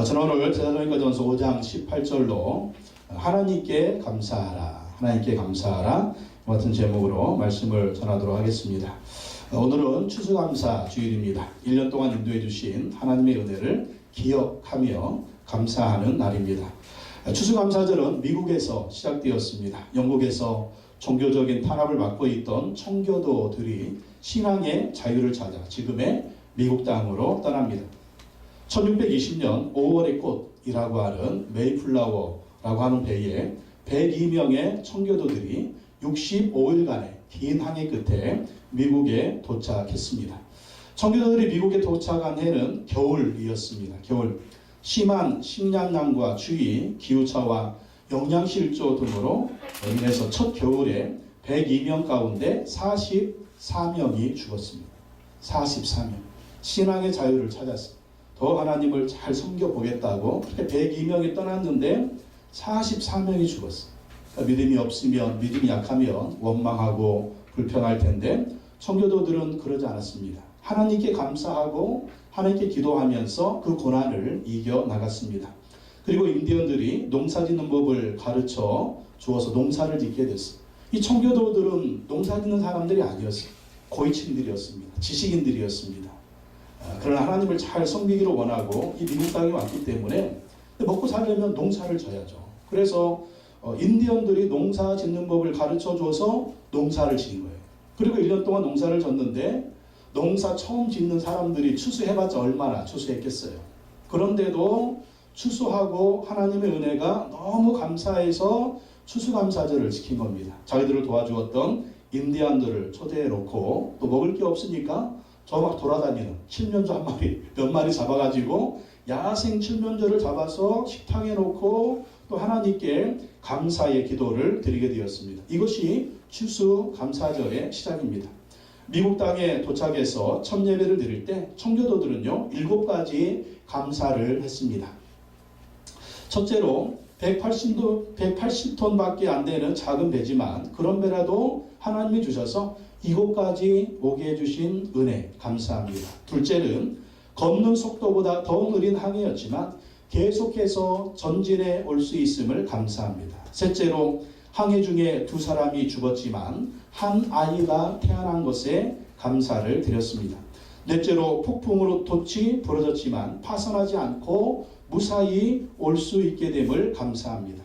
저는 오늘 데살로니가전서 5장 18절로 하나님께 감사하라, 하나님께 감사하라 같은 제목으로 말씀을 전하도록 하겠습니다. 오늘은 추수감사 주일입니다. 1년 동안 인도해 주신 하나님의 은혜를 기억하며 감사하는 날입니다. 추수감사절은 미국에서 시작되었습니다. 영국에서 종교적인 탄압을 받고 있던 청교도들이 신앙의 자유를 찾아 지금의 미국 땅으로 떠납니다. 1620년 5월의 꽃이라고 하는 메이플라워라고 하는 배에 102명의 청교도들이 65일간의 긴 항해 끝에 미국에 도착했습니다. 청교도들이 미국에 도착한 해는 겨울이었습니다. 겨울. 심한 식량난과 추위, 기후차와 영양실조 등으로 인해서 첫 겨울에 102명 가운데 44명이 죽었습니다. 44명. 신앙의 자유를 찾았습니다. 더 하나님을 잘 섬겨보겠다고 102명이 떠났는데 44명이 죽었어요. 그러니까 믿음이 없으면, 믿음이 약하면 원망하고 불평할 텐데 청교도들은 그러지 않았습니다. 하나님께 감사하고 하나님께 기도하면서 그 고난을 이겨나갔습니다. 그리고 인디언들이 농사 짓는 법을 가르쳐 주어서 농사를 짓게 됐어요. 이 청교도들은 농사 짓는 사람들이 아니었어요. 고위층들이었습니다. 지식인들이었습니다. 그러나 하나님을 잘 섬기기를 원하고 이 미국 땅에 왔기 때문에 먹고 살려면 농사를 져야죠. 그래서 인디언들이 농사 짓는 법을 가르쳐 줘서 농사를 지은 거예요. 그리고 1년 동안 농사를 졌는데 농사 처음 짓는 사람들이 추수해봤자 얼마나 추수했겠어요. 그런데도 추수하고 하나님의 은혜가 너무 감사해서 추수감사절을 지킨 겁니다. 자기들을 도와주었던 인디언들을 초대해 놓고 또 먹을 게 없으니까 저 막 돌아다니는 칠면조 한 마리, 몇 마리 잡아가지고 야생 칠면조를 잡아서 식탁에 놓고 또 하나님께 감사의 기도를 드리게 되었습니다. 이것이 추수감사절의 시작입니다. 미국 땅에 도착해서 첫 예배를 드릴 때 청교도들은요 7가지 감사를 했습니다. 첫째로 180톤밖에 안 되는 작은 배지만 그런 배라도 하나님이 주셔서 이곳까지 오게 해주신 은혜 감사합니다. 둘째는 걷는 속도보다 더 느린 항해였지만 계속해서 전진해 올 수 있음을 감사합니다. 셋째로 항해 중에 2사람이 죽었지만 한 아이가 태어난 것에 감사를 드렸습니다. 넷째로 폭풍으로 돛이 부러졌지만 파손하지 않고 무사히 올 수 있게 됨을 감사합니다.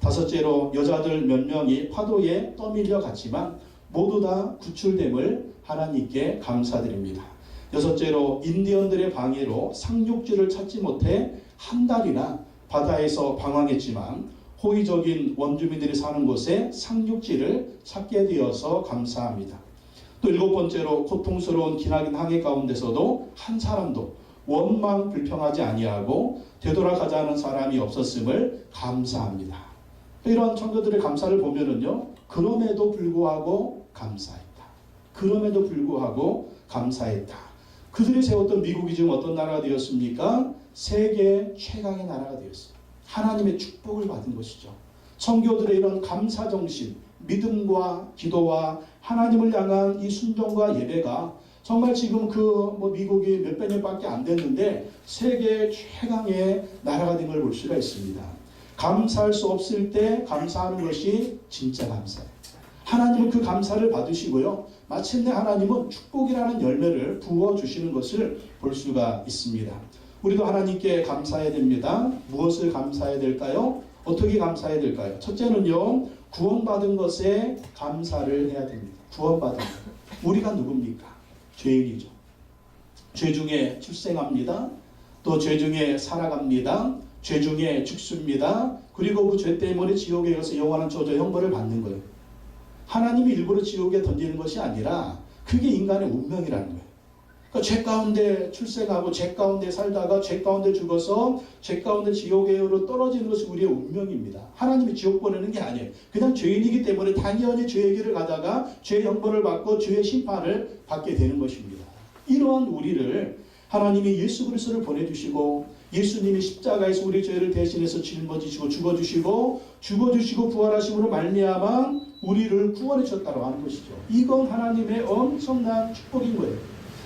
다섯째로 여자들 몇 명이 파도에 떠밀려 갔지만 모두 다 구출됨을 하나님께 감사드립니다. 여섯째로 인디언들의 방해로 상륙지를 찾지 못해 한 달이나 바다에서 방황했지만 호의적인 원주민들이 사는 곳에 상륙지를 찾게 되어서 감사합니다. 또 7번째로 고통스러운 기나긴 항해 가운데서도 한 사람도 원망 불평하지 아니하고 되돌아가자는 사람이 없었음을 감사합니다. 이런 청교들의 감사를 보면은요, 그럼에도 불구하고 감사했다. 그럼에도 불구하고 감사했다. 그들이 세웠던 미국이 지금 어떤 나라가 되었습니까? 세계 최강의 나라가 되었어요. 하나님의 축복을 받은 것이죠. 청교들의 이런 감사정신, 믿음과 기도와 하나님을 향한 이 순종과 예배가 정말 지금 미국이 몇백 년밖에 안 됐는데 세계 최강의 나라가 된 걸 볼 수가 있습니다. 감사할 수 없을 때 감사하는 것이 진짜 감사예요. 하나님은 그 감사를 받으시고요. 마침내 하나님은 축복이라는 열매를 부어주시는 것을 볼 수가 있습니다. 우리도 하나님께 감사해야 됩니다. 무엇을 감사해야 될까요? 어떻게 감사해야 될까요? 첫째는요, 구원받은 것에 감사를 해야 됩니다. 구원받은 것. 우리가 누굽니까? 죄인이죠. 죄 중에 출생합니다. 또 죄 중에 살아갑니다. 죄 중에 죽습니다. 그리고 그 죄 때문에 지옥에 가서 영원한 저주 형벌을 받는 거예요. 하나님이 일부러 지옥에 던지는 것이 아니라 그게 인간의 운명이라는 거예요. 그러니까 죄 가운데 출생하고 죄 가운데 살다가 죄 가운데 죽어서 죄 가운데 지옥에로 떨어지는 것이 우리의 운명입니다. 하나님이 지옥 보내는 게 아니에요. 그냥 죄인이기 때문에 당연히 죄의 길을 가다가 죄의 형벌을 받고 죄의 심판을 받게 되는 것입니다. 이러한 우리를 하나님이 예수 그리스도를 보내주시고 예수님이 십자가에서 우리 죄를 대신해서 짊어지시고 죽어주시고 부활하심으로 말미암아 우리를 구원해 주셨다고 하는 것이죠. 이건 하나님의 엄청난 축복인 거예요.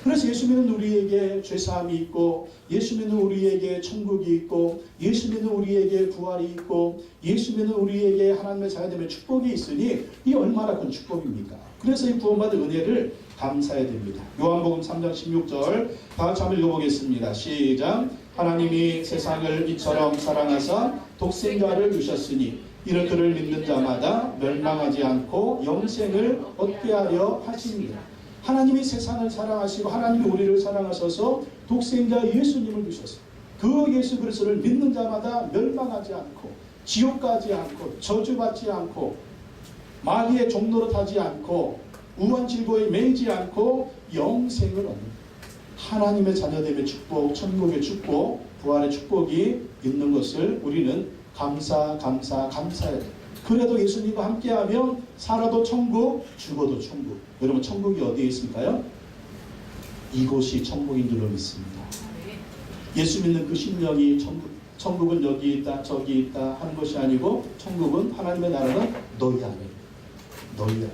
그래서 예수 믿는 우리에게 죄사함이 있고, 예수 믿는 우리에게 천국이 있고, 예수 믿는 우리에게 부활이 있고, 예수 믿는 우리에게 하나님의 자녀됨의 축복이 있으니 이 얼마나 큰 축복입니까? 그래서 이 구원받은 은혜를 감사해야 됩니다. 요한복음 3장 16절 다 같이 한번 읽어보겠습니다. 시작. 하나님이 세상을 이처럼 사랑하사 독생자를 주셨으니 이를 그를 믿는 자마다 멸망하지 않고 영생을 얻게 하려 하십니다. 하나님이 세상을 사랑하시고 하나님이 우리를 사랑하셔서 독생자 예수님을 주셨어요. 그 예수 그리스도를 믿는 자마다 멸망하지 않고 지옥 가지 않고 저주받지 않고 마귀의 종노릇 하지 않고 우한 질고에 매이지 않고 영생을 얻는 하나님의 자녀됨의 축복, 천국의 축복, 부활의 축복이 있는 것을 우리는 감사해야 돼요. 그래도 예수님과 함께하면 살아도 천국, 죽어도 천국. 여러분 천국이 어디에 있을까요? 이곳이 천국인 줄로 믿습니다. 예수 믿는 그 심령이 천국은 여기 있다 저기 있다 하는 것이 아니고 천국은 하나님의 나라는 너희 안에 너희 안에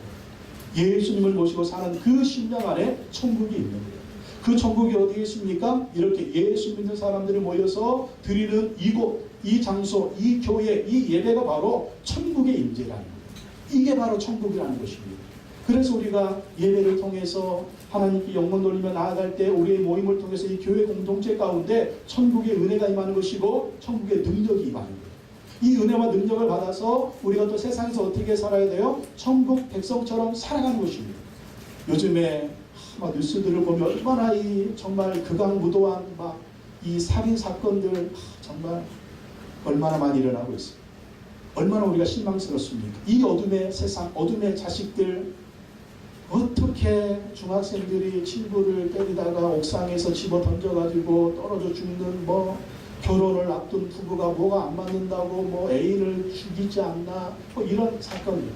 예수님을 모시고 사는 그 심령 안에 천국이 있는 거예요. 그 천국이 어디에 있습니까? 이렇게 예수 믿는 사람들이 모여서 드리는 이곳, 이 장소, 이 교회, 이 예배가 바로 천국의 임재라는 거예요. 이게 바로 천국이라는 것입니다. 그래서 우리가 예배를 통해서 하나님께 영광 돌리며 나아갈 때 우리의 모임을 통해서 이 교회 공동체 가운데 천국의 은혜가 임하는 것이고 천국의 능력이 임하는 거예요. 이 은혜와 능력을 받아서 우리가 또 세상에서 어떻게 살아야 돼요? 천국 백성처럼 살아가는 것입니다. 요즘에 뉴스들을 보면 얼마나 정말 극악무도한 이 살인 사건들 정말 얼마나 많이 일어나고 있어요. 얼마나 우리가 실망스럽습니까? 이 어둠의 세상, 어둠의 자식들 어떻게 중학생들이 친구를 때리다가 옥상에서 집어 던져가지고 떨어져 죽는 결혼을 앞둔 부부가 뭐가 안 맞는다고 애인을 죽이지 않나 이런 사건들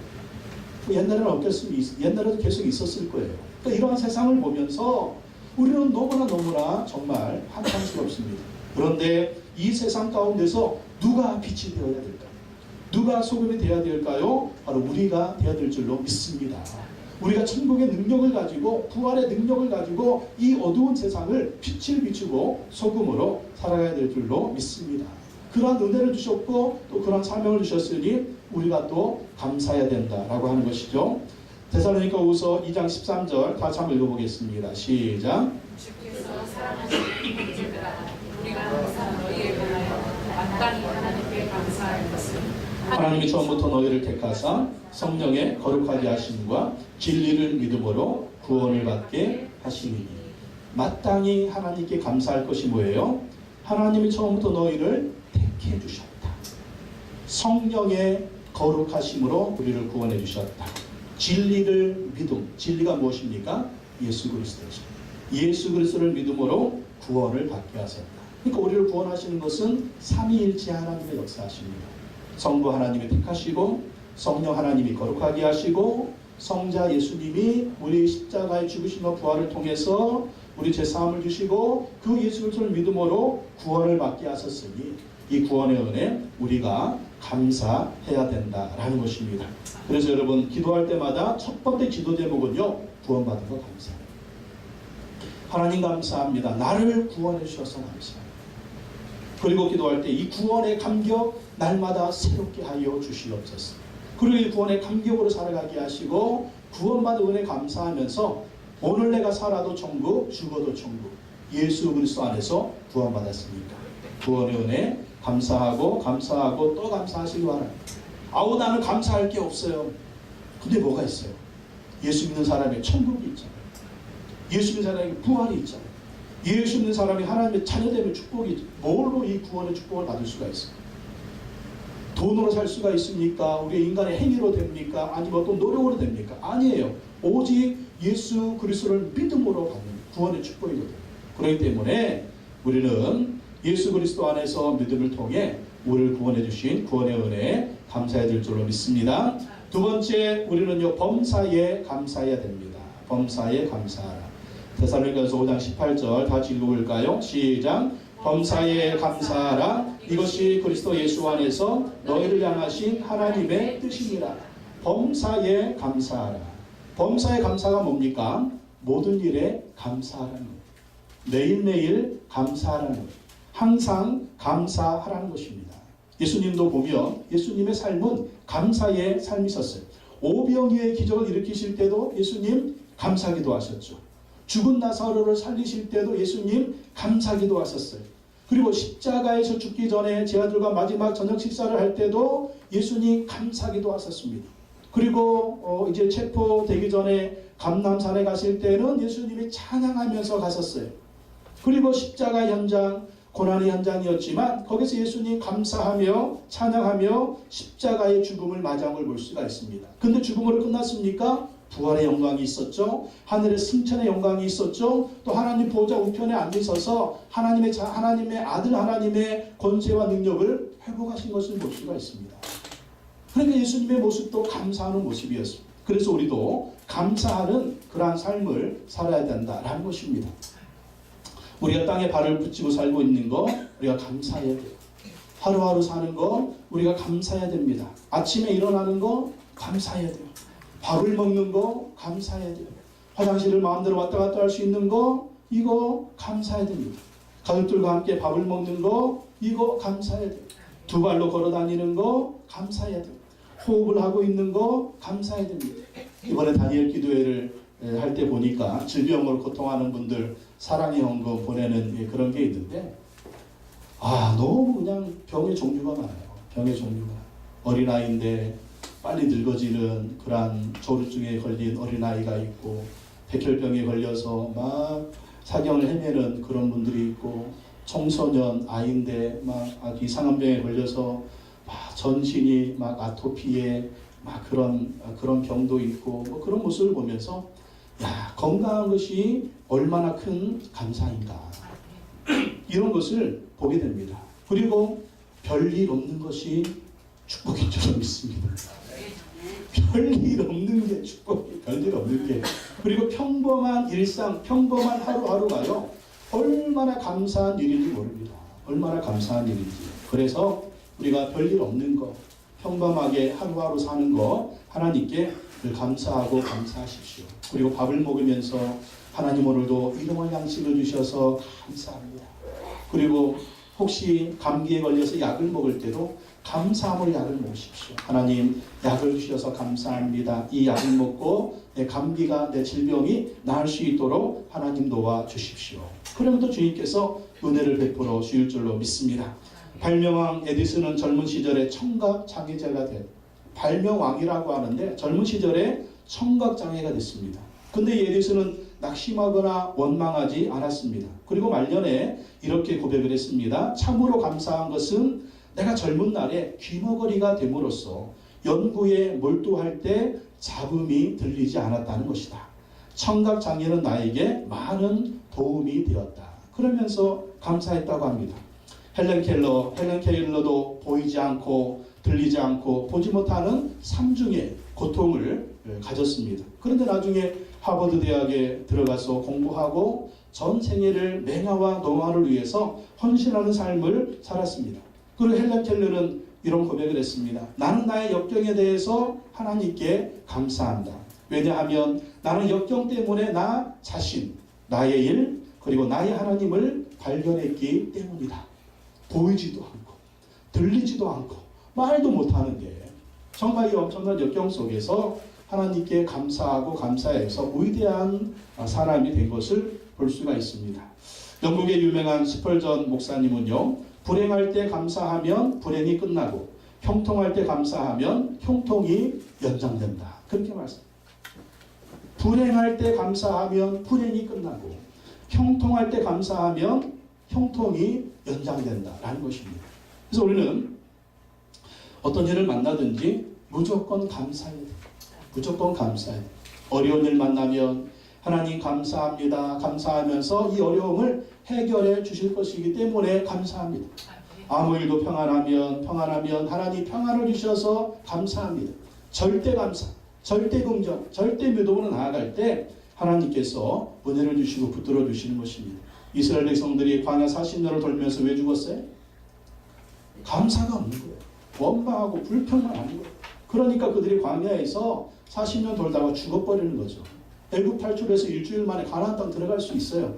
옛날에는 없겠습니다. 옛날에도 계속 있었을 거예요. 그러니까 이러한 세상을 보면서 우리는 너무나 정말 한탄스럽습니다. 그런데 이 세상 가운데서 누가 빛이 되어야 될까요? 누가 소금이 되어야 될까요? 바로 우리가 되어야 될 줄로 믿습니다. 우리가 천국의 능력을 가지고 부활의 능력을 가지고 이 어두운 세상을 빛을 비추고 소금으로 살아가야 될 줄로 믿습니다. 그러한 은혜를 주셨고 또 그러한 사명을 주셨으니 우리가 또 감사해야 된다라고 하는 것이죠. 데살로니가후서 2장 13절 다시 한번 읽어보겠습니다. 시작. 주께서 사랑하시는 형제들아 우리가 항상 너희에 관하여 마땅히 하나님께 감사할 것은 하나님이 처음부터 너희를 택하사 성령의 거룩하게 하심과 진리를 믿음으로 구원을 받게 하시니 마땅히 하나님께 감사할 것이 뭐예요? 하나님이 처음부터 너희를 택해 주셨다. 성령의 거룩하심으로 우리를 구원해 주셨다. 진리를 믿음. 진리가 무엇입니까? 예수 그리스도죠. 예수 그리스도를 믿음으로 구원을 받게 하셨다. 그러니까 우리를 구원하시는 것은 삼위일체 하나님의 역사하십니다. 성부 하나님이 택하시고 성령 하나님이 거룩하게 하시고 성자 예수님이 우리 십자가의 죽으심과 부활을 통해서 우리 죄사함을 주시고 그 예수 그리스도를 믿음으로 구원을 받게 하셨으니 이 구원의 은혜 우리가 감사해야 된다라는 것입니다. 그래서 여러분 기도할 때마다 첫 번째 기도 제목은요, 구원받은 거 감사합니다. 하나님 감사합니다. 나를 구원해 주셔서 감사합니다. 그리고 기도할 때 이 구원의 감격 날마다 새롭게 하여 주시옵소서. 그리고 이 구원의 감격으로 살아가게 하시고 구원받은 은혜 감사하면서 오늘 내가 살아도 천국, 죽어도 천국. 예수 그리스도 안에서 구원받았으니까 구원의 은혜 감사하고 또 감사하시기 바랍니다. 아우 나는 감사할 게 없어요. 근데 뭐가 있어요? 예수 믿는 사람의 천국이 있잖아요. 예수 믿는 사람에게 부활이 있잖아요. 예수 믿는 사람이 하나님의 자녀됨의 축복이 있죠. 뭘로 이 구원의 축복을 받을 수가 있어요? 돈으로 살 수가 있습니까? 우리의 인간의 행위로 됩니까? 아니면 어떤 노력으로 됩니까? 아니에요. 오직 예수 그리스도를 믿음으로 받는 구원의 축복이거든요. 그렇기 때문에 우리는 예수 그리스도 안에서 믿음을 통해 우리를 구원해 주신 구원의 은혜에 감사해야 될 줄로 믿습니다. 두 번째 우리는요 범사에 감사해야 됩니다. 범사에 감사하라. 데살로니가서 5장 18절 다 읽어볼까요? 시작. 범사에 감사하라. 이것이 그리스도 예수 안에서 너희를 향하신 하나님의 뜻이니라. 범사에 감사하라. 범사의 감사가 뭡니까? 모든 일에 감사하라는 거예요. 매일매일 감사하라는 것. 항상 감사하라는 것입니다. 예수님도 보면 예수님의 삶은 감사의 삶이 있었어요. 오병이어의 기적을 일으키실 때도 예수님 감사기도 하셨죠. 죽은 나사로를 살리실 때도 예수님 감사기도 하셨어요. 그리고 십자가에서 죽기 전에 제자들과 마지막 저녁 식사를 할 때도 예수님 감사기도 하셨습니다. 그리고 이제 체포되기 전에 감람산에 가실 때는 예수님이 찬양하면서 가셨어요. 그리고 십자가 현장, 고난의 현장이었지만 거기서 예수님 감사하며 찬양하며 십자가의 죽음을 맞이한 걸 볼 수가 있습니다. 근데 죽음으로 끝났습니까? 부활의 영광이 있었죠. 하늘의 승천의 영광이 있었죠. 또 하나님 보좌 우편에 앉으셔서 하나님의 아들 하나님의 권세와 능력을 회복하신 것을 볼 수가 있습니다. 그러니까 예수님의 모습도 감사하는 모습이었습니다. 그래서 우리도 감사하는 그러한 삶을 살아야 된다라는 것입니다. 우리가 땅에 발을 붙이고 살고 있는 거 우리가 감사해야 돼요. 하루하루 사는 거 우리가 감사해야 됩니다. 아침에 일어나는 거 감사해야 돼요. 밥을 먹는 거 감사해야 돼요. 화장실을 마음대로 왔다 갔다 할 수 있는 거 이거 감사해야 됩니다. 가족들과 함께 밥을 먹는 거 이거 감사해야 돼요. 두 발로 걸어 다니는 거 감사해야 돼요. 호흡을 하고 있는 거 감사해야 됩니다. 이번에 다니엘 기도회를 할 때 보니까 질병으로 고통하는 분들 사랑의 헌금 보내는 그런 게 있는데 너무 그냥 병의 종류가 많아요. 병의 종류가 어린아이인데 빨리 늙어지는 그런 조루증에 걸린 어린아이가 있고 백혈병에 걸려서 막 사경을 헤매는 그런 분들이 있고 청소년 아이인데 막 이상한 병에 걸려서 막 전신이 막 아토피에 막 그런 병도 있고 뭐 그런 모습을 보면서 건강한 것이 얼마나 큰 감사인가 이런 것을 보게 됩니다. 그리고 별일 없는 것이 축복인 줄 믿습니다. 별일 없는 게 축복이 별일 없는 게 그리고 평범한 일상 평범한 하루하루가요 얼마나 감사한 일인지 모릅니다. 얼마나 감사한 일인지. 그래서 우리가 별일 없는 거 평범하게 하루하루 사는 거 하나님께 늘 감사하고 감사하십시오. 그리고 밥을 먹으면서 하나님 오늘도 일용할 양식을 주셔서 감사합니다. 그리고 혹시 감기에 걸려서 약을 먹을 때도 감사함으로 약을 먹으십시오. 하나님 약을 주셔서 감사합니다. 이 약을 먹고 내 감기가 내 질병이 나을 수 있도록 하나님 도와주십시오. 그러면 또 주님께서 은혜를 베풀어 주실 줄로 믿습니다. 발명왕 에디슨은 젊은 시절에 청각 장애자가 된 발명왕이라고 하는데 젊은 시절에 청각 장애가 됐습니다. 근데 이 에디슨은 낙심하거나 원망하지 않았습니다. 그리고 말년에 이렇게 고백을 했습니다. 참으로 감사한 것은 내가 젊은 날에 귀머거리가 됨으로써 연구에 몰두할 때 잡음이 들리지 않았다는 것이다. 청각 장애는 나에게 많은 도움이 되었다. 그러면서 감사했다고 합니다. 헬렌 켈러도 보이지 않고 들리지 않고 보지 못하는 삼중의 고통을 가졌습니다. 그런데 나중에 하버드 대학에 들어가서 공부하고 전 생애를 맹아와 노화를 위해서 헌신하는 삶을 살았습니다. 그리고 헬렌 켈러는 이런 고백을 했습니다. 나는 나의 역경에 대해서 하나님께 감사한다. 왜냐하면 나는 역경 때문에 나 자신, 나의 일, 그리고 나의 하나님을 발견했기 때문이다. 보이지도 않고 들리지도 않고 말도 못하는데 정말 이 엄청난 역경 속에서 하나님께 감사하고 감사해서 위대한 사람이 된 것을 볼 수가 있습니다. 영국의 유명한 스펄전 목사님은요. 불행할 때 감사하면 불행이 끝나고 형통할 때 감사하면 형통이 연장된다. 그렇게 말씀합니다. 불행할 때 감사하면 불행이 끝나고 형통할 때 감사하면 형통이 연장된다라는 것입니다. 그래서 우리는 어떤 일을 만나든지 무조건 감사해야 돼요. 무조건 감사해야 돼요. 어려운 일 만나면 하나님 감사합니다. 감사하면서 이 어려움을 해결해 주실 것이기 때문에 감사합니다. 아무 일도 평안하면 하나님 평안을 주셔서 감사합니다. 절대 감사, 절대 긍정, 절대 믿음으로 나아갈 때 하나님께서 은혜를 주시고 붙들어 주시는 것입니다. 이스라엘 백성들이 광야 40년을 돌면서 왜 죽었어요? 감사가 없는 거예요. 원망하고 불평만 하는 거예요. 그러니까 그들이 광야에서 40년 돌다가 죽어버리는 거죠. 애굽 탈출해서 일주일 만에 가나안 땅 들어갈 수 있어요.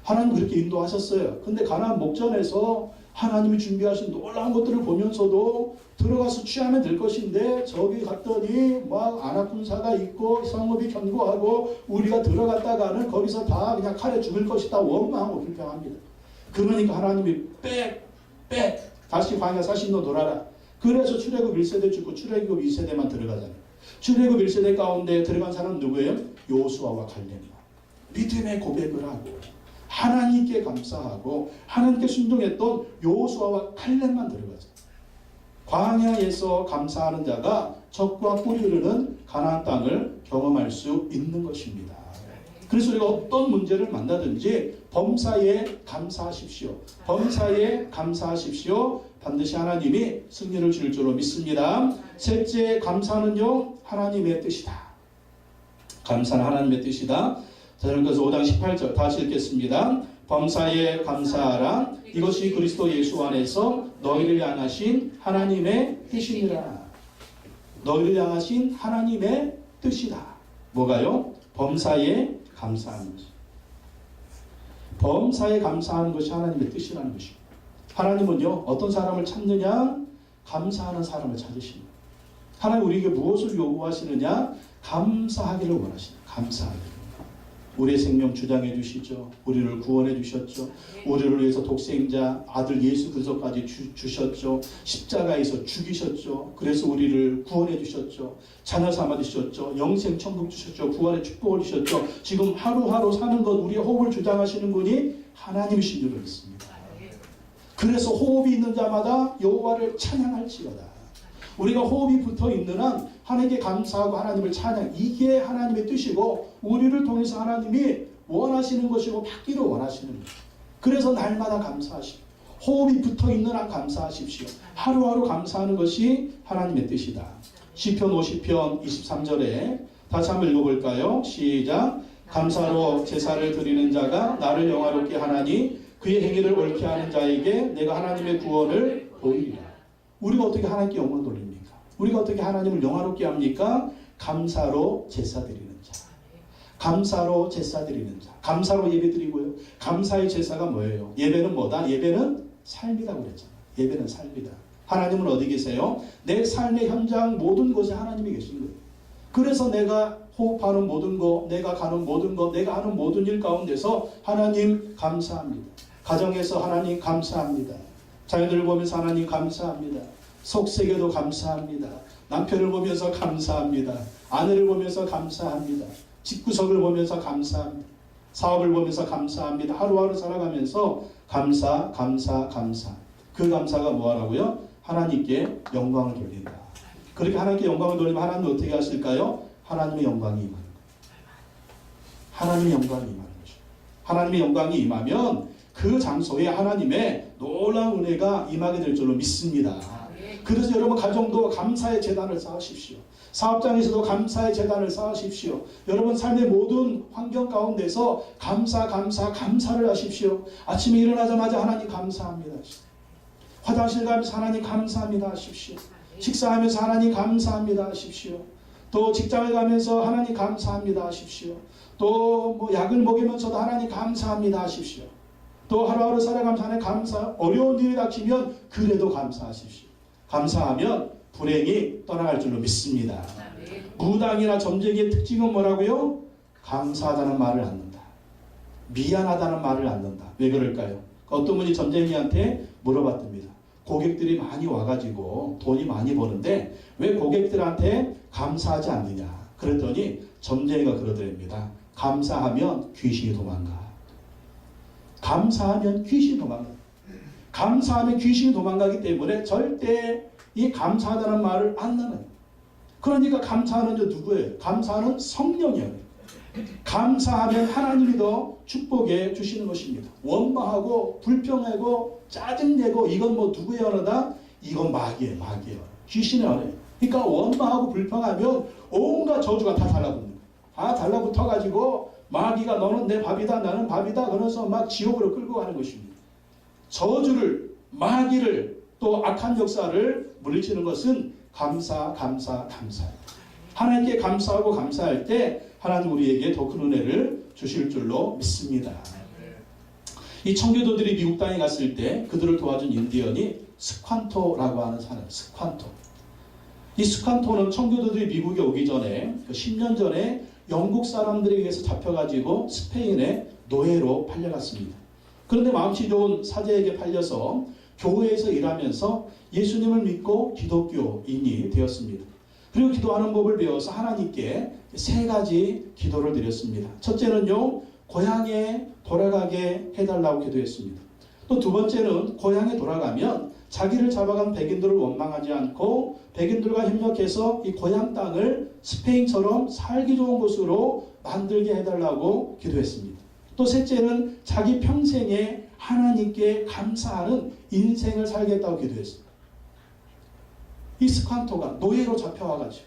하나님 그렇게 인도하셨어요. 근데 가나안 목전에서 하나님이 준비하신 놀라운 것들을 보면서도 들어가서 취하면 될 것인데 저기 갔더니 막 아낙군사가 있고 성읍이 견고하고 우리가 들어갔다가는 거기서 다 그냥 칼에 죽을 것이다 원망하고 불평합니다. 그러니까 하나님이 빽 다시 광야 40년 돌아라. 그래서 출애굽 1세대 죽고 출애굽 2세대만 들어가잖아요. 출애굽 1세대 가운데 들어간 사람은 누구예요? 요수아와 갈렙. 믿음의 고백을 하고 하나님께 감사하고 하나님께 순종했던 요수아와 칼렙만 들어가죠. 광야에서 감사하는 자가 적과 꿀이 흐르는 가나안 땅을 경험할 수 있는 것입니다. 그래서 우리가 어떤 문제를 만나든지 범사에 감사하십시오. 범사에 감사하십시오. 반드시 하나님이 승리를 줄 줄로 믿습니다. 셋째, 감사는요 하나님의 뜻이다. 감사는 하나님의 뜻이다. 자, 그래서 5장 18절 다시 읽겠습니다. 범사에 감사하라. 이것이 그리스도 예수 안에서 너희를 향하신 하나님의 뜻이니라. 너희를 향하신 하나님의 뜻이다. 뭐가요? 범사에 감사하는 것이. 범사에 감사하는 것이 하나님의 뜻이라는 것입니다. 하나님은요 어떤 사람을 찾느냐? 감사하는 사람을 찾으십니다. 하나님 우리에게 무엇을 요구하시느냐? 감사하기를 원하십니다. 감사하기를. 우리의 생명 주장해 주시죠. 우리를 구원해 주셨죠. 우리를 위해서 독생자 아들 예수 그리스도까지 주셨죠. 십자가에서 죽이셨죠. 그래서 우리를 구원해 주셨죠. 자녀 삼아 주셨죠. 영생 천국 주셨죠. 구원의 축복을 주셨죠. 지금 하루하루 사는 것 우리의 호흡을 주장하시는 분이 하나님이신 줄 믿습니다. 그래서 호흡이 있는 자마다 여호와를 찬양할지어다. 우리가 호흡이 붙어 있는 한 하나님께 감사하고 하나님을 찬양, 이게 하나님의 뜻이고 우리를 통해서 하나님이 원하시는 것이고 받기를 원하시는 거예요. 그래서 날마다 감사하시고 호흡이 붙어 있는 한 감사하십시오. 하루하루 감사하는 것이 하나님의 뜻이다. 시편 50편 23절에 다시 한번 읽어볼까요? 시작. 감사로 제사를 드리는 자가 나를 영화롭게 하나니 그의 행위를 옳게 하는 자에게 내가 하나님의 구원을 보이리라. 우리가 어떻게 하나님께 영광 돌립니까? 우리가 어떻게 하나님을 영화롭게 합니까? 감사로 제사 드리는 자. 감사로 제사 드리는 자. 감사로 예배 드리고요. 감사의 제사가 뭐예요? 예배는 뭐다? 예배는 삶이라고 그랬잖아요. 예배는 삶이다. 하나님은 어디 계세요? 내 삶의 현장 모든 곳에 하나님이 계신 거예요. 그래서 내가 호흡하는 모든 것, 내가 가는 모든 것, 내가 하는 모든 일 가운데서 하나님 감사합니다. 가정에서 하나님 감사합니다. 자녀들을 보면서 하나님 감사합니다. 속세계도 감사합니다. 남편을 보면서 감사합니다. 아내를 보면서 감사합니다. 집구석을 보면서 감사합니다. 사업을 보면서 감사합니다. 하루하루 살아가면서 감사. 그 감사가 뭐하라고요? 하나님께 영광을 돌린다. 그렇게 하나님께 영광을 돌리면 하나님은 어떻게 하실까요? 하나님의 영광이 임하는 거예요. 하나님의 영광이 임하는 거죠. 하나님의 영광이 임하면 그 장소에 하나님의 놀라운 은혜가 임하게 될 줄로 믿습니다. 그래서 여러분 가정도 감사의 제단을 쌓으십시오. 사업장에서도 감사의 제단을 쌓으십시오. 여러분 삶의 모든 환경 가운데서 감사를 하십시오. 아침에 일어나자마자 하나님 감사합니다. 화장실 가면서 하나님 감사합니다 하십시오. 식사하면서 하나님 감사합니다 하십시오. 또 직장을 가면서 하나님 감사합니다 하십시오. 또 뭐 약을 먹이면서도 하나님 감사합니다 하십시오. 또 하루하루 살아가면서 하나님 감사, 어려운 일이 닥치면 그래도 감사하십시오. 감사하면 불행이 떠나갈 줄로 믿습니다. 무당이나 점쟁이의 특징은 뭐라고요? 감사하다는 말을 않는다. 미안하다는 말을 않는다. 왜 그럴까요? 어떤 분이 점쟁이한테 물어봤답니다. 고객들이 많이 와가지고 돈이 많이 버는데 왜 고객들한테 감사하지 않느냐. 그랬더니 점쟁이가 그러더랍니다. 감사하면 귀신이 도망가. 감사하면 귀신이 도망가. 감사하면 귀신이 도망가기 때문에 절대 이 감사하다는 말을 안 나눠요. 그러니까 감사하는 자 누구예요? 감사하는 성령이에요. 감사하면 하나님이 더 축복해 주시는 것입니다. 원망하고 불평하고 짜증내고 이건 뭐 누구의 언어다? 이건 마귀예요. 귀신의 언어예요. 그러니까 원망하고 불평하면 온갖 저주가 다 달라붙는 거예요. 다 달라붙어가지고 마귀가 너는 내 밥이다 나는 밥이다 그러면서 막 지옥으로 끌고 가는 것입니다. 저주를 마귀를 또 악한 역사를 물리치는 것은 감사예요. 하나님께 감사하고 감사할 때 하나님 우리에게 더 큰 은혜를 주실 줄로 믿습니다. 이 청교도들이 미국 땅에 갔을 때 그들을 도와준 인디언이 스ኳ토라고 하는 사람, 스ኳ토. 이 스칸토는 청교도들이 미국에 오기 전에 10년 전에 영국 사람들에 의해서 잡혀가지고 스페인의 노예로 팔려갔습니다. 그런데 마음씨 좋은 사제에게 팔려서 교회에서 일하면서 예수님을 믿고 기독교인이 되었습니다. 그리고 기도하는 법을 배워서 하나님께 3가지 기도를 드렸습니다. 첫째는요, 고향에 돌아가게 해달라고 기도했습니다. 또 2번째는 고향에 돌아가면 자기를 잡아간 백인들을 원망하지 않고 백인들과 협력해서 이 고향 땅을 스페인처럼 살기 좋은 곳으로 만들게 해달라고 기도했습니다. 또 셋째는 자기 평생에 하나님께 감사하는 인생을 살겠다고 기도했습니다. 이 스칸토가 노예로 잡혀와가지고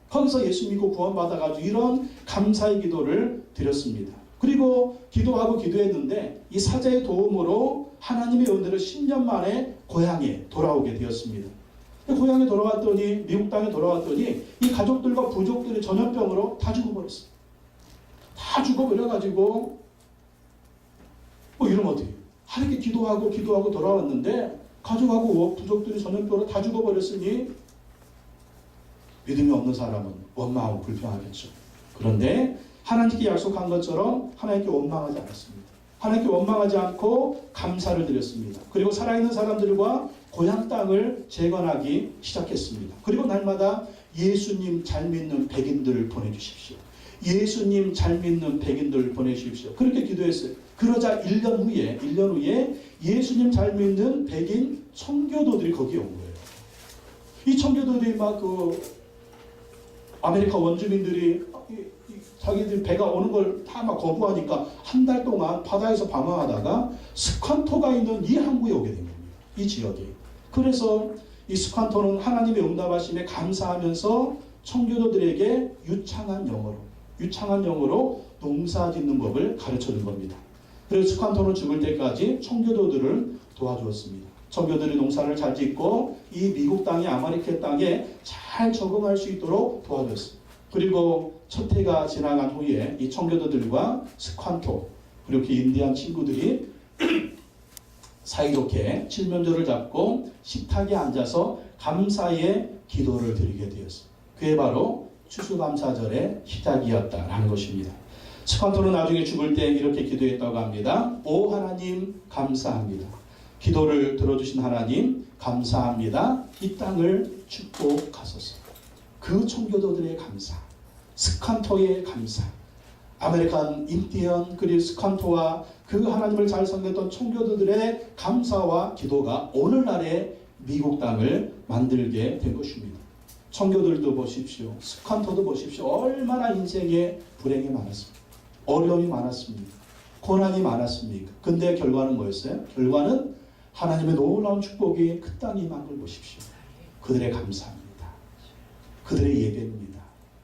거기서 예수 믿고 구원받아가지고 이런 감사의 기도를 드렸습니다. 그리고 기도하고 기도했는데 이 사자의 도움으로 하나님의 은혜로 10년 만에 고향에 돌아오게 되었습니다. 고향에 돌아왔더니 미국 땅에 돌아왔더니 이 가족들과 부족들이 전염병으로 다 죽어버렸어요. 다 죽어버려가지고 이러면 어떻게 해요? 하나님께 기도하고 돌아왔는데 가족하고 부족들이 전염병으로 다 죽어버렸으니 믿음이 없는 사람은 원망하고 불평하겠죠. 그런데 하나님께 약속한 것처럼 하나님께 원망하지 않았습니다. 하나님께 원망하지 않고 감사를 드렸습니다. 그리고 살아있는 사람들과 고향 땅을 재건하기 시작했습니다. 그리고 날마다 예수님 잘 믿는 백인들을 보내주십시오. 예수님 잘 믿는 백인들을 보내주십시오. 그렇게 기도했어요. 그러자 1년 후에 예수님 잘 믿는 백인 청교도들이 거기에 온 거예요. 이 청교도들이 막 아메리카 원주민들이 자기들 배가 오는 걸 다 막 거부하니까 한 달 동안 바다에서 방황하다가 스칸토가 있는 이 항구에 오게 된 겁니다. 이 지역에. 그래서 이 스칸토는 하나님의 응답하심에 감사하면서 청교도들에게 유창한 영어로 농사 짓는 법을 가르쳐 준 겁니다. 그래서 스칸토는 죽을 때까지 청교도들을 도와주었습니다. 청교도들이 농사를 잘 짓고 이 미국 땅에 아메리카 땅에 잘 적응할 수 있도록 도와줬습니다. 그리고 첫 해가 지나간 후에 이 청교도들과 스칸토 그리고 그 인디안 친구들이 사이좋게 칠면조를 잡고 식탁에 앉아서 감사의 기도를 드리게 되었습니다. 그게 바로 추수감사절의 시작이었다라는 것입니다. 스칸토는 나중에 죽을 때 이렇게 기도했다고 합니다. 오 하나님 감사합니다. 기도를 들어주신 하나님 감사합니다. 이 땅을 축복하소서. 그 청교도들의 감사, 스칸토의 감사, 아메리칸 인디언 그리고 스칸토와 그 하나님을 잘 섬겼던 청교도들의 감사와 기도가 오늘날의 미국 땅을 만들게 된 것입니다. 청교도들도 보십시오. 스칸토도 보십시오. 얼마나 인생에 불행이 많았습니까? 어려움이 많았습니까? 고난이 많았습니까? 근데 결과는 뭐였어요? 결과는 하나님의 놀라운 축복이 그 땅에 임한 걸 보십시오. 그들의 감사입니다. 그들의 예배입니다.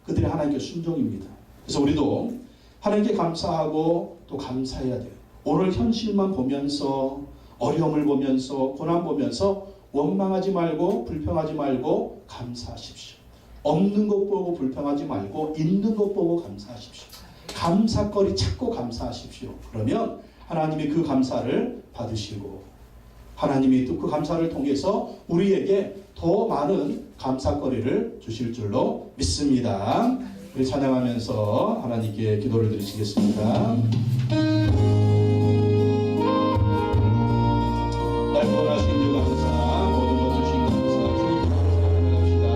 그들의 하나님께 순종입니다. 그래서 우리도 하나님께 감사하고 또 감사해야 돼요. 오늘 현실만 보면서 어려움을 보면서 고난 보면서 원망하지 말고 불평하지 말고 감사하십시오. 없는 것 보고 불평하지 말고 있는 것 보고 감사하십시오. 감사거리 찾고 감사하십시오. 그러면 하나님이 그 감사를 받으시고 하나님이 또 그 감사를 통해서 우리에게 더 많은 감사거리를 주실 줄로 믿습니다. 우리 찬양하면서 하나님께 기도를 드리시겠습니다. 날 구원하신 주 감사, 모든 것 주신 감사, 주님 감사 나갑시다.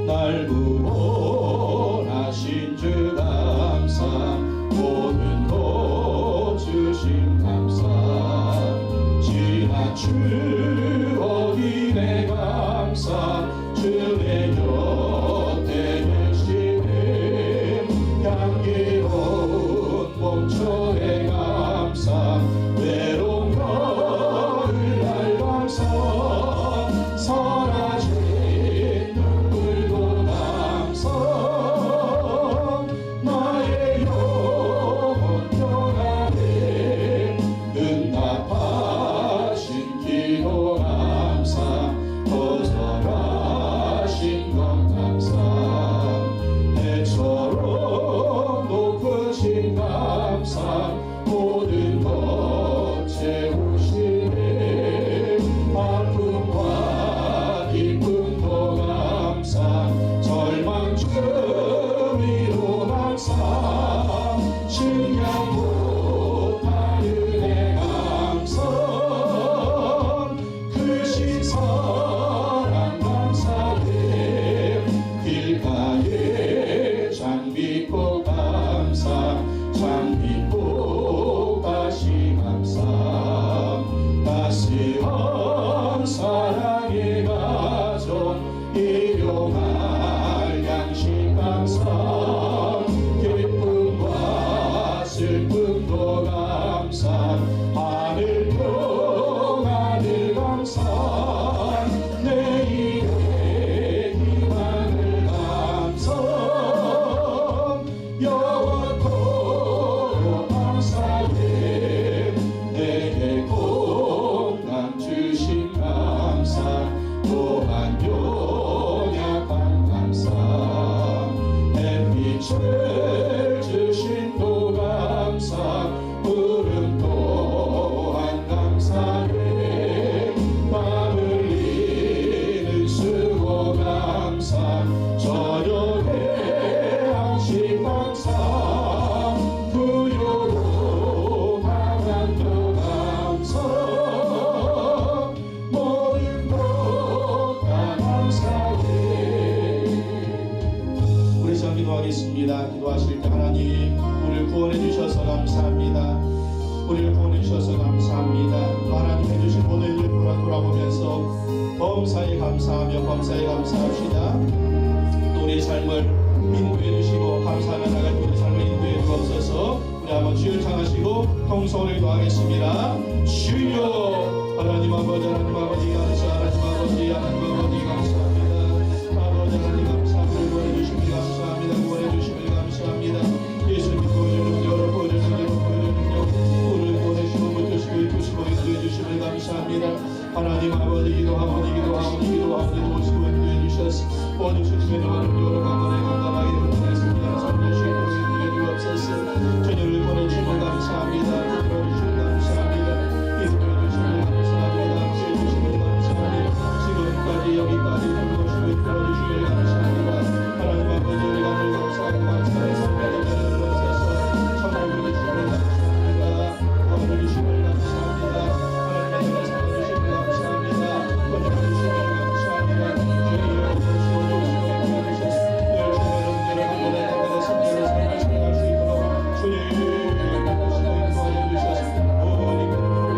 날 구원하신 주 감사, 모든 것 주신 감사, 지난 추억이 내 감사, 주의 곁에 계시는 향기로운 봄초의 감사, 외로운 가을날 감사, 사라진 눈물도 감사, 나의 영혼 평안에 응답하신 기도 기도합니다. 기도하실 때 하나님 우리를 구원해 주셔서 감사합니다. 우리를 구원해 주셔서 감사합니다. 하나님 해주신 모든 일 돌아보면서 범사에 감사하며 범사에 감사합시다. 또 우리의 삶을 인도해 주시고 감사하며 나갈 우리의 삶을 인도해 주옵소서. 우리 한번 주를 향하시고 통성을 기도하겠습니다. 주여 하나님 아버지 하나님 아버지 감사 하나님 아버지 하나님 아버지 감사합니다. 아버지 하나님 감사합니다. 구원해 주시길 감사합니다. 구원해 주시길 감사합니다. 예수님 보여주는 능력으로 보여주는 능력으로 보여주는 능력 우리를 보내시고 붙드시고 이끄시고 인도해 주시길 감사합니다. 하나님 아버지 기도하오니 도우시고 인도해 주셔서 모든 주님의 능력으로 강건하게 흔들었습니다. 섬기시고 인도해 주옵소서. 주님을 보내주시고 감사합니다. 들어주시고 감사합니다. 인도해 주시고 감사합니다. 피해 주시고 감사합니다. 지금까지 여기까지 들어주시고 이끌어 주시길 감사합니다. 하나님 아버지 우리가 늘 감사하고 감사하는 성령의 은혜를 주셔서 천국을 주시길 감사합니다. 권을 주시길 감사합니다. 하나님의 은혜 사랑 주시길 감사합니다. 권을 주시길 감사합니다. 주여 주시고 주시고 늘 주님의 은혜를 보내 성령의 삶을 살아갈 수 있도록 주님 주시고 인도하여 주셔서 모든 것들을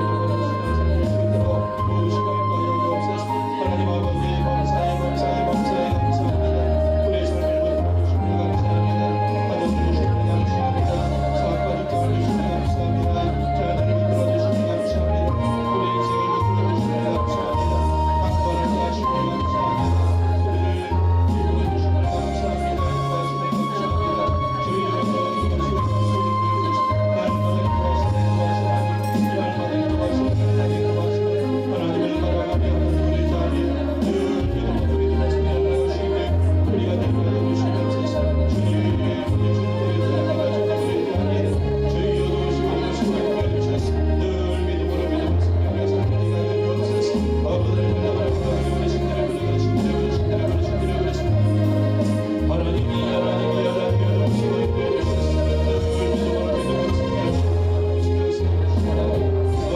살릴 수 있도록 도우시고 인도하여 주옵소서. 하나님 아버지 감사합니다. 우리의 삶을 붙들어주시길 감사합니다. 가정을 주시길 감사합니다. 사업과 직장을 주시길 감사합니다. 자녀를 이끌어주시길 감사합니다. 우리 인생을 붙들어주시길 감사합니다. 강건을 하시길 감사합니다. 우리를 이끌어주시길 감사합니다. 인도하시길 감사합니다. 주의 영광을 인도하시길 하나님을 바라가며 우리 자리에 늘 믿음으로 우리들의 생명을 주시며 우리가 되게 해주시옵소서. 주님 우리 주님의 자리가 주님의 저희 여도시고 주시고 주셔서 늘 믿음으로 생명을 살게 해주옵소서. 아버지를 믿어보라 우리 신들을 하나님이 여도시고 인도해 주셔서 늘 믿음으로 생명을 주시옵소서. 하나님 아버지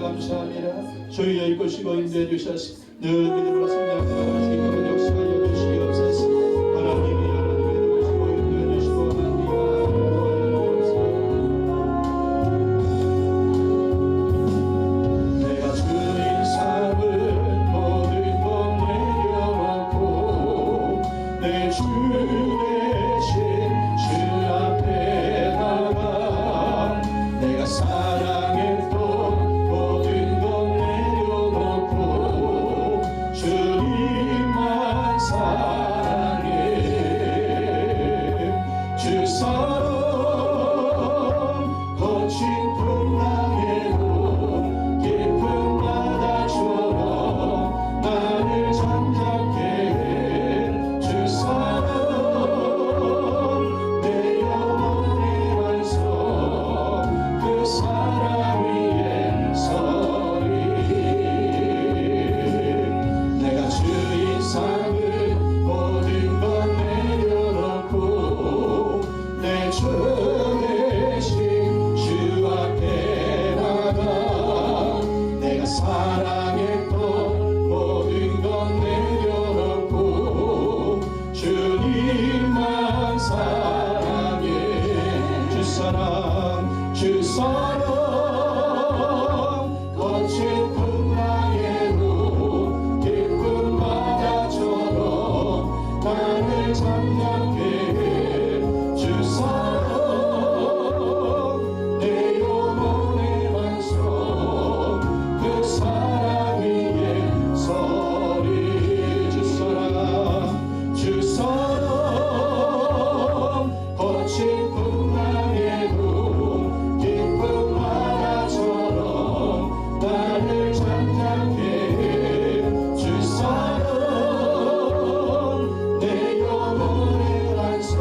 감사합니다. 주여 이끄시고 인도해 주셔서 늘 믿음으로 성장하여 주시고 역사하여 주시옵소서. 하나님이 여러분의 도우시고 인도해 주시고 내가 주인 삶을 모든 것 내려놓고 내 주 대신 주 앞에 나가 내가 사랑했던 모든 것 내려놓고 주님만 사랑해 주 사랑 거친 풍랑에도 깊은 바다처럼 나를 잠잠케 해 주 사랑 내 영혼의 완성 그 사랑 위에 서리 내가 주인 삶을 모든 것 내려놓고 내 주 대신 주 앞에 나가 내가 사랑했던 모든 것 내려놓고 주님만 사랑해 주 사랑 거친 풍랑에도 깊은 바다처럼 나를 잠잠케 해 주 사랑 내 영혼의 완성 그 사랑 위에 서리 주 사랑 거친 풍랑에도 깊은 바다처럼 나를 잠잠케 해 주 사랑 내 영혼의 완성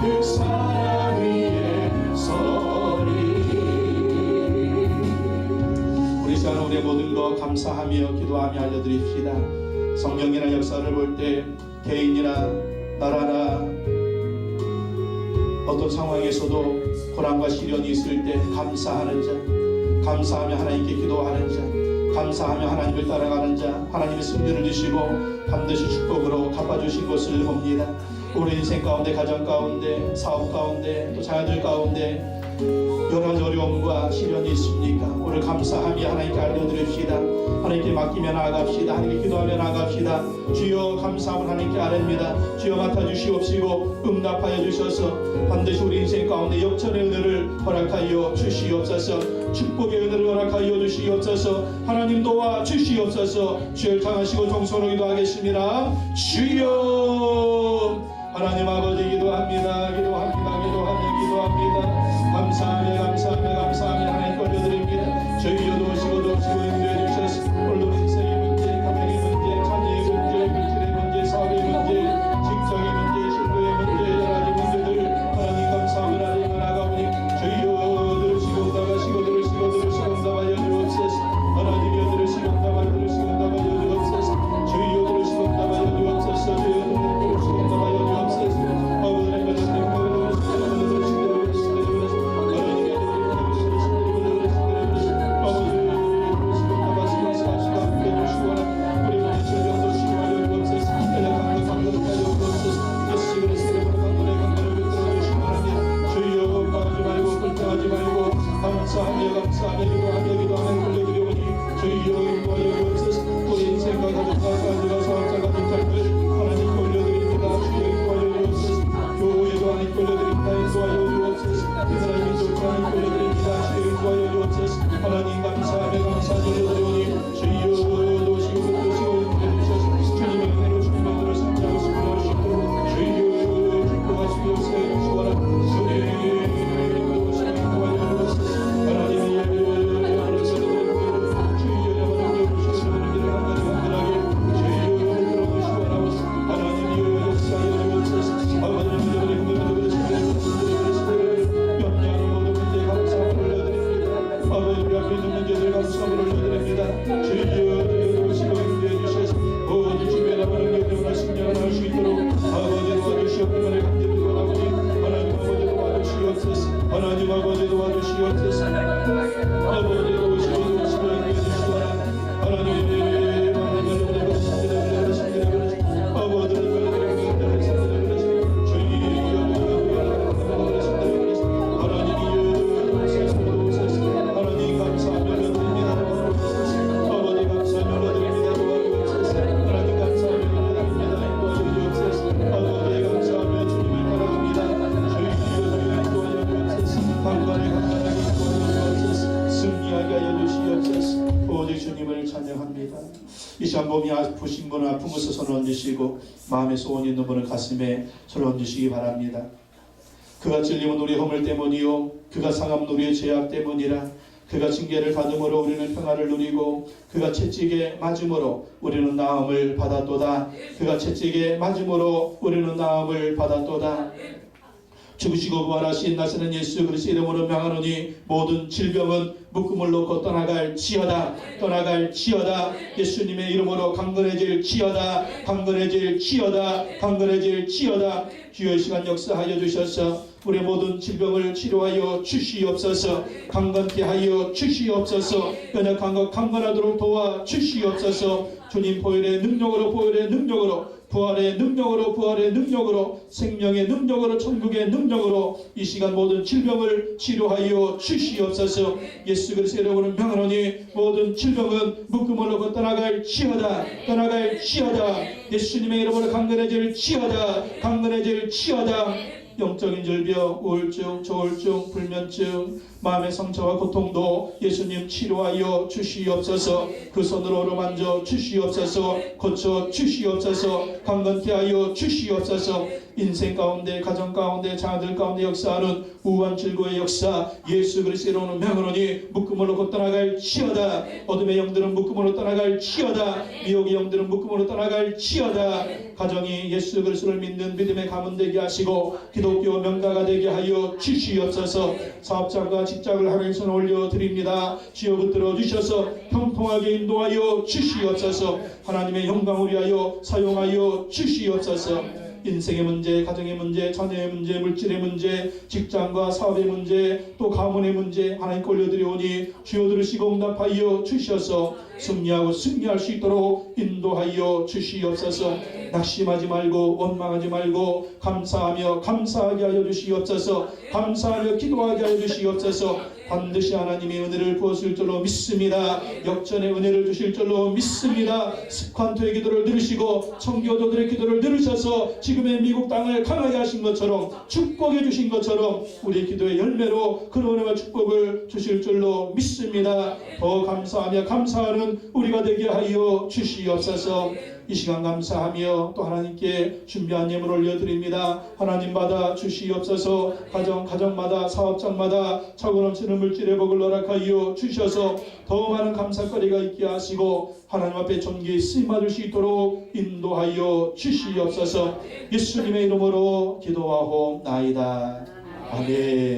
그 사랑 위에 서리 우리 시간 우리의 모든 것 감사하며 기도하며 알려드립시다. 성령이나 역사를 볼 때 개인이나 나라나 어떤 상황에서도 고난과 시련이 있을 때 감사하는 자, 감사하며 하나님께 기도하는 자, 감사하며 하나님을 따라가는 자, 하나님의 승리를 주시고 반드시 축복으로 갚아주신 것을 봅니다. 우리 인생 가운데, 가정 가운데, 사업 가운데, 또 자녀들 가운데 여러 가지 어려움과 시련이 있습니까? 오늘 감사하며 하나님께 알려드립시다. 하나님께 맡기며 나아갑시다. 하나님께 기도하며 나아갑시다. 주여 감사함을 하나님께 아뢰입니다. 주여 맡아주시옵시고 응답하여 주셔서 반드시 우리 인생 가운데 역전의 은혜를 허락하여 주시옵소서. 축복의 은혜를 허락하여 주시옵소서. 하나님 도와 주시옵소서. 주를 향하시고 정성으로 기도하겠습니다. 주여 하나님 아버지 기도합니다. 감사하며 하나님 올려드립니다. 저희여 도우시고 인도해 주셔서 오늘도 인생의 문제, 가정의 문제, 자녀의 문제, 물질의 문제, 사업의 문제, 직장의 문제, 실로의 문제, 여러 가지 문제들 하나님 감사하며 하나님 나아가오니 저희여 들으시고 응답하여 주옵소서. 하나님이여 들으시고 응답하여 주옵소서. 저희여 들으시고 응답하여 주옵소서. 감사하며 기도하며 올려드려오니 저희여 인도하여 주옵소서. 우리 인생과 가족과 사업과 사업자 가족들 하나님 올려드립니다. 주여 인도하여 주옵소서. 교회도 하나님 올려드립니다. 인도하여 주옵소서. 이스라엘 민족도 하나님 올려드립니다. 주여 인도하여 주옵소서. 하나님 감사하며 올려드려오니 주여 도시고 인도해 주셔서 주님의 은혜로 주님의 삼자고 수고하시고 주여 축복하시고 세워 주시오라. 하나님 아버지 도와주시옵소서. 아버지 도우시고 인도해주시오라. 하나님 이 시간 몸이 아프신 분은 아픈 곳에 손을 얹으시고 마음에 소원이 있는 분은 가슴에 손을 얹으시기 바랍니다. 그가 찔림은 우리의 허물 때문이요 그가 상함은 우리의 죄악 때문이라. 그가 징계를 받음으로 우리는 평화를 누리고 그가 채찍에 맞음으로 우리는 나음을 받았도다. 그가 채찍에 맞음으로 우리는 나음을 받았도다. 죽으시고 부활하신 나사렛 예수 그리스도의 이름으로 명하노니 모든 질병은 묶음을 놓고 떠나갈 지어다. 예수님의 이름으로 강건해질 지어다. 주여 이 시간 역사하여 주셔서 우리의 모든 질병을 치료하여 주시옵소서. 강건케 하여 주시옵소서. 연약한 것 강건하도록 도와 주시옵소서. 주님 보혈의 능력으로 부활의 능력으로 생명의 능력으로 천국의 능력으로 이 시간 모든 질병을 치료하여 주시옵소서. 예수 그리스도의 이름으로 명하노니 모든 질병은 묶음을 놓고 떠나갈 지어다. 예수님의 이름으로 강건해질 지어다. 영적인 질병, 우울증, 조울증, 불면증, 마음의 상처와 고통도 예수님 치료하여 주시옵소서. 그 손으로 어루만져 주시옵소서. 고쳐 주시옵소서. 강건케 하여 주시옵소서. 인생 가운데, 가정 가운데, 자녀들 가운데 역사하는 우한 질고의 역사 예수 그리스도로 명하노니 묶음을 놓고 떠나갈 지어다. 어둠의 영들은 묶음으로 떠나갈 지어다. 미혹의 영들은 묶음으로 떠나갈 지어다. 가정이 예수 그리스도를 믿는 믿음의 가문 되게 하시고 기독교 명가가 되게 하여 주시옵소서. 사업장과 직장을 하나님 손에 올려드립니다. 주여 붙들어 주셔서 평통하게 인도하여 주시옵소서. 하나님의 영광을 위하여 사용하여 주시옵소서. 인생의 문제, 가정의 문제, 자녀의 문제, 물질의 문제, 직장과 사업의 문제, 또 가문의 문제 하나님께 올려드리오니 주여 들으시고 응답하여 주시어서 승리하고 승리할 수 있도록 인도하여 주시옵소서. 낙심하지 말고 원망하지 말고 감사하며 감사하게 하여 주시옵소서. 감사하며 기도하게 하여 주시옵소서. 반드시 하나님의 은혜를 부어줄 줄로 믿습니다. 역전의 은혜를 주실 줄로 믿습니다. 습관토의 기도를 들으시고 청교도들의 기도를 들으셔서 지금의 미국 땅을 강하게 하신 것처럼 축복해 주신 것처럼 우리 기도의 열매로 그런 은혜와 축복을 주실 줄로 믿습니다. 더 감사하며 감사하는 우리가 되게 하여 주시옵소서. 이 시간 감사하며 또 하나님께 준비한 예물 올려드립니다. 하나님 받아 주시옵소서. 가정마다 사업장마다 차고 넘치는 물질의 복을 허락하여 주셔서 더 많은 감사거리가 있게 하시고 하나님 앞에 존귀히 쓰임받을 수 있도록 인도하여 주시옵소서. 예수님의 이름으로 기도하옵나이다. 아멘.